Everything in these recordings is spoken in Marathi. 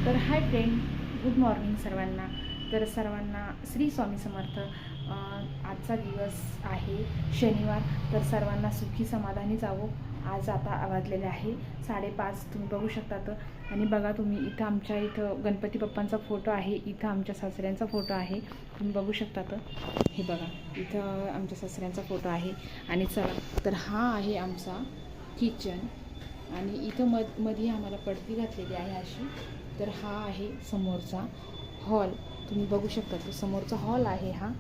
तर हाय फ्रेंड, गुड मॉर्निंग सर्वांना. तर सर्वांना श्री स्वामी समर्थ. आजचा दिवस आहे शनिवार. तर सर्वांना सुखी समाधानी जावो. आज आता वाजलेले आहे 5:30, तुम्ही बघू शकता. तर आणि बघा तुम्ही, इथं आमच्या इथं गणपती बाप्पांचा फोटो आहे, इथं आमच्या सासऱ्यांचा फोटो आहे, तुम्ही बघू शकता. तर हे बघा, इथं आमच्या सासऱ्यांचा फोटो आहे. आणि चला, तर हा आहे आमचा किचन. आणि इथं मध्ये आम्हाला पडदी घातलेली आहे अशी. तर हा आहे समोरचा हॉल, तुम्ही बघू शकता. तो समोरचा हॉल आहे हा.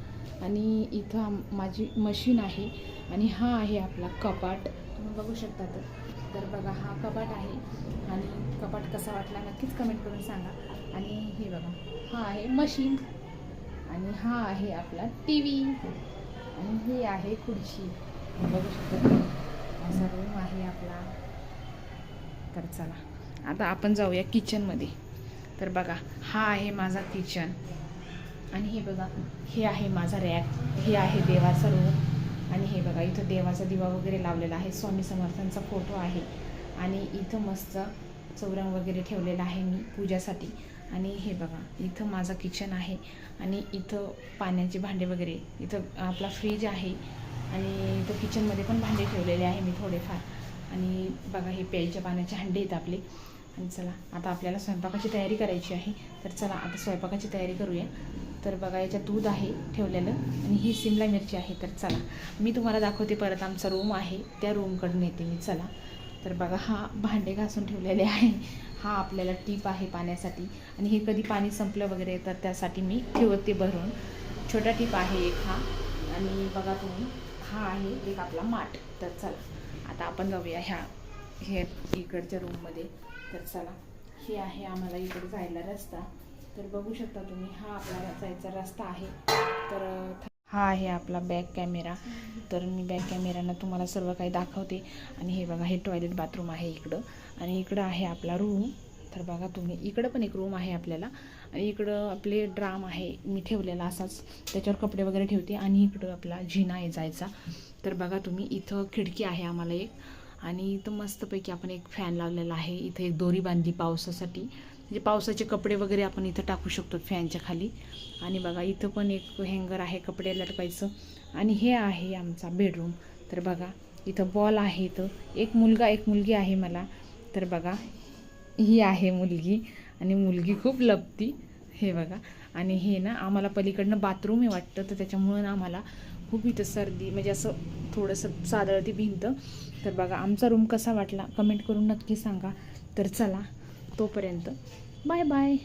आणि इथं माझी मशीन आहे. आणि हा आहे आपला कपाट, तुम्ही बघू शकता. तर बघा, हा कपाट आहे. आणि कपाट कसा वाटला नक्कीच कमेंट करून सांगा. आणि हे बघा, हा आहे मशीन. आणि हा आहे आपला टी व्ही. आणि हे आहे खुर्ची, बघू शकता. असा रूम आहे आपला. तर चला, आता आपण जाऊया किचनमध्ये. तर बघा, हा आहे माझा किचन. आणि हे बघा, हे आहे माझा रॅक, हे आहे देवाचा रूम. आणि हे बघा, इथं देवाचा दिवा वगैरे लावलेला आहे, स्वामी समर्थांचा फोटो आहे. आणि इथं मस्त चौरंग वगैरे ठेवलेला आहे मी पूजासाठी. आणि हे बघा, इथं माझा किचन आहे. आणि इथं पाण्याचे भांडे वगैरे, इथं आपला फ्रीज आहे. आणि इथं किचनमध्ये पण भांडे ठेवलेले आहे मी थोडेफार. आणि बघा, हे प्यायच्या पाण्याचे हंडे आहेत आपले. आणि चला, आता आपल्याला स्वयंपाकाची तयारी करायची आहे. तर चला, आता स्वयंपाकाची तयारी करूया. तर बघा, याच्यात दूध आहे ठेवलेलं. आणि ही शिमला मिरची आहे. तर चला, मी तुम्हाला दाखवते. परत आमचा रूम आहे, त्या रूमकडून येते मी. चला, तर बघा, हा भांडे घासून ठेवलेले आहे. हा आपल्याला टीप आहे पाण्यासाठी. आणि हे कधी पाणी संपलं वगैरे तर त्यासाठी मी ठेवते भरून. छोटा टीप आहे एक हा. आणि बघा तुम्ही, हा आहे एक आपला माठ. तर चला, आता आपण जाऊया हे इकडच्या रूममध्ये. तर चला, हे आहे आम्हाला इकडे जायला रस्ता. तर बघू शकता तुम्ही, हा आपला जायचा रस्ता आहे. तर हा आहे आपला बॅक कॅमेरा. तर मी बॅक कॅमेरानं तुम्हाला सर्व काही दाखवते. आणि हे बघा, हे टॉयलेट बाथरूम आहे इकडं. आणि इकडं आहे आपला रूम. तर बघा तुम्ही, इकडं पण एक रूम आहे आपल्याला. आणि इकडं आपले ड्राम आहे मी ठेवलेला असाच, त्याच्यावर कपडे वगैरे ठेवते. आणि इकडं आपला जिना आहे जायचा. तर बघा तुम्ही, इथं खिडकी आहे आम्हाला एक. आणि इथं मस्तपैकी आपण एक फॅन लावलेला आहे. इथं एक दोरी बांधली पावसासाठी, म्हणजे पावसाचे कपडे वगैरे आपण इथं टाकू शकतो फॅनच्या खाली. आणि बघा, इथं पण एक हँगर आहे कपडे लटकायचं. आणि हे आहे आमचा बेडरूम. तर बघा, इथं बॉल आहे. इथं एक मुलगा एक मुलगी आहे मला. तर बघा, ही आहे मुलगी. आणि मुलगी खूप लपती, हे बघा. आणि हे ना, आम्हाला पलीकडनं बाथरूम आहे वाटतं, तर त्याच्यामुळं ना आम्हाला खूप इथं सर्दी, म्हणजे असं थोडंसं सादळती भिंत. तर बघा, आमचा रूम कसा वाटला कमेंट करून नक्की सांगा. तर चला, तोपर्यंत बाय बाय.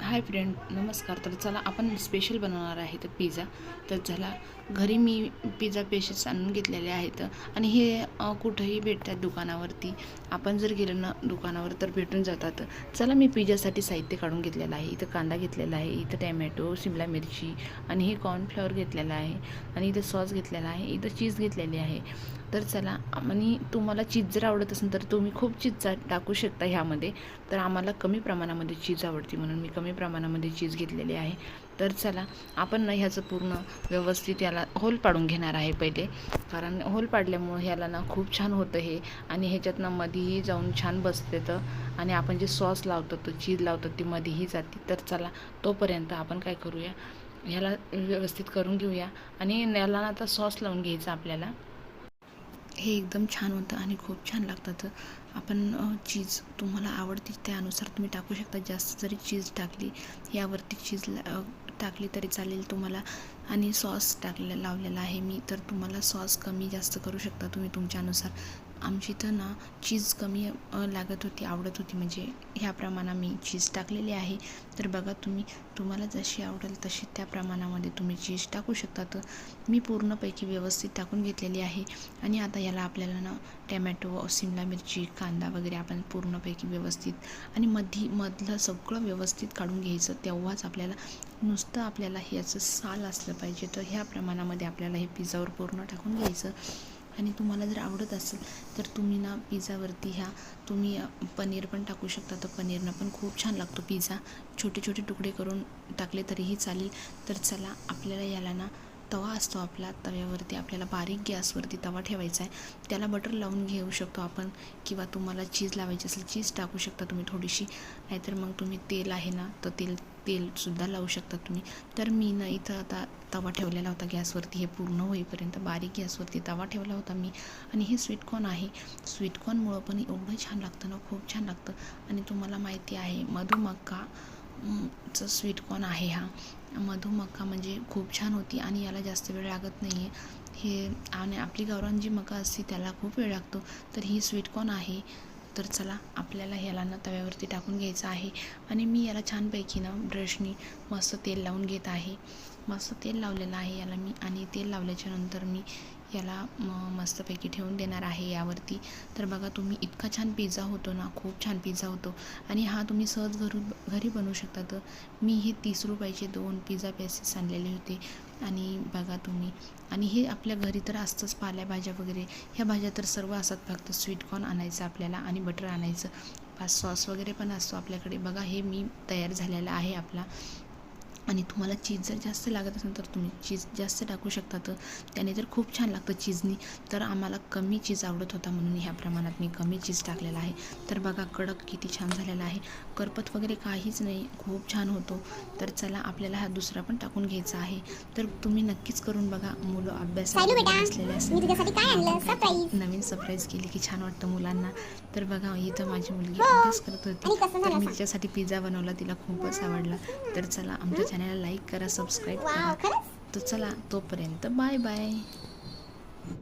हाय फ्रेंड, नमस्कार. तर चला, आपण स्पेशल बनवणार आहे तर पिझ्झा. तर चला, घरी मी पिझ्झा पेशेस आणून घेतलेले आहेत. आणि हे कुठंही भेटतात दुकानावरती. आपण जर गेलं ना दुकानावर तर भेटून जातात. चला, मी पिझ्झासाठी साहित्य काढून घेतलेलं आहे. इथं कांदा घेतलेला आहे, इथं टॅमॅटो, शिमला मिरची, आणि हे कॉर्नफ्लॉवर घेतलेला आहे. आणि इथं सॉस घेतलेला आहे, इथं चीज घेतलेली आहे. तर चला, आणि तुम्हाला चीज जर आवडत असेल तर तुम्ही खूप चीज टाकू शकता ह्यामध्ये. तर आम्हाला कमी प्रमाणामध्ये चीज आवडते म्हणून मी कमी प्रमाणामध्ये चीज घेतलेली आहे. तर चला, आपण ना ह्याचं पूर्ण व्यवस्थित याला होल पाडून घेणार आहे पहिले. कारण होल पाडल्यामुळं ह्याला ना खूप छान होतं हे. आणि ह्याच्यात ना मध्येही जाऊन छान बसते. तर आणि आपण जे सॉस लावतो, तो चीज लावतो, ती मध्येही जाते. तर चला, तोपर्यंत आपण काय करूया, ह्याला व्यवस्थित करून घेऊया. आणि याला ना आता सॉस लावून घ्यायचा आपल्याला. हे एकदम छान होतं आणि खूप छान लागतं. तर आपण चीज तुम्हाला आवडते त्यानुसार तुम्ही टाकू शकता. जास्त जरी चीज टाकली, यावरती चीज टाकली तरी चालेल तुम्हाला. आणि सॉस लावलेला आहे मी, तर तुम्हाला सॉस कमी जास्त करू शकता तुम्ही तुमच्यानुसार. आमची तर ना चीज कमी लागत होती, आवडत होती, म्हणजे ह्या प्रमाणात मी चीज टाकलेली आहे. तर बघा तुम्ही, तुम्हाला जशी आवडेल तशी त्या प्रमाणामध्ये तुम्ही चीज टाकू शकता. तर मी पूर्णपैकी व्यवस्थित टाकून घेतलेली आहे. आणि आता याला आपल्याला ना टॅमॅटो, शिमला मिरची, कांदा वगैरे आपण पूर्णपैकी व्यवस्थित, आणि मधलं सगळं व्यवस्थित काढून घ्यायचं. तेव्हाच आपल्याला नुसतं आपल्याला ह्याचं साल असलं पाहिजे. तर ह्या प्रमाणामध्ये आपल्याला हे पिझ्झावर पूर्ण टाकून घ्यायचं. आणि तुम्हाला जर आवडत असेल तर तुम्ही ना पिझ्झावरती तुम्ही पनीर पण टाकू शकता. तर पनीरनं पण खूप छान लागतो पिझ्झा. छोटे छोटे तुकडे करून टाकले तरीही चालेल. तर चला, आपल्याला याला ना तवा असतो आपला, तव्यावरती आपल्याला बारीक गॅसवरती तवा ठेवायचा आहे. त्याला बटर लावून घेऊ शकतो आपण, किंवा तुम्हाला चीज लावायची असेल चीज टाकू शकता तुम्ही थोडीशी, नाहीतर मग तुम्ही तेल आहे ना तर तेलसुद्धा लावू शकता तुम्ही. तर मी ना इथं आता तवा ठेवलेला होता गॅसवरती, हे पूर्ण होईपर्यंत बारीक गॅसवरती तवा ठेवला होता मी. आणि हे स्वीटकॉर्न आहे, स्वीटकॉर्नमुळं पण एवढं छान लागतं ना, खूप छान लागतं. आणि तुम्हाला माहिती आहे मधुमक्का चं स्वीटकॉर्न आहे हा. मधुमक्का म्हणजे खूप छान होती आणि याला जास्त वेळ लागत नाही आहे हे. आणि आपली गावरान जी मका असते त्याला खूप वेळ लागतो, तर ही स्वीटकॉर्न आहे. तर चला आपल्याला ह्याला ना तव्यावरती टाकून घ्यायचं आहे. आणि मी याला छानपैकी ना ब्रशनी मस्त तेल लावून घेत आहे. मस्त तेल लावलेलं आहे याला मी, आणि तेल लावल्याच्या नंतर मी याला मस्तपैकी ठेवून देणार आहे यावरती. तर बघा तुम्ही, इतका छान पिझ्झा होतो ना, खूप छान पिझ्झा होतो. आणि हा तुम्ही सहज घरी बनवू शकता. तर मी हे 30 रुपयाचे 2 पिझ्झा पीसेस आणलेले होते. आणि बघा तुम्ही, आणि हे आपल्या घरी तर असतंच, पालेभाज्या वगैरे ह्या भाज्या तर सर्व असतात. फक्त स्वीटकॉर्न आणायचं आपल्याला आणि बटर आणायचं, पाच सॉस वगैरे पण असतो आपल्याकडे. बघा हे मी तयार झालेला आहे आपला. आणि तुम्हाला चीज जर जास्त लागत असेल तर तुम्ही चीज जास्त टाकू शकता, तर त्याने तर खूप छान लागतं चीजनी. तर आम्हाला कमी चीज आवडत होता म्हणून ह्या प्रमाणात मी कमी चीज टाकलेला आहे. तर बघा कडक किती छान झालेला आहे, करपत वगैरे काहीच नाही, खूप छान होतो. तर चला आपल्याला हा दुसरा पण टाकून घ्यायचा आहे. तर तुम्ही नक्कीच करून बघा. मुलं अभ्यासाला बसलेले असेल, नवीन सरप्राईज केली की छान वाटतं मुलांना. तर बघा इथं माझी मुलगी अभ्यास करत होती, तर मी तिच्यासाठी पिझ्झा बनवला, तिला खूपच आवडला. तर चला आमच्या चॅनलला लाईक करा, सबस्क्राईब करा. तर चला तोपर्यंत बाय बाय.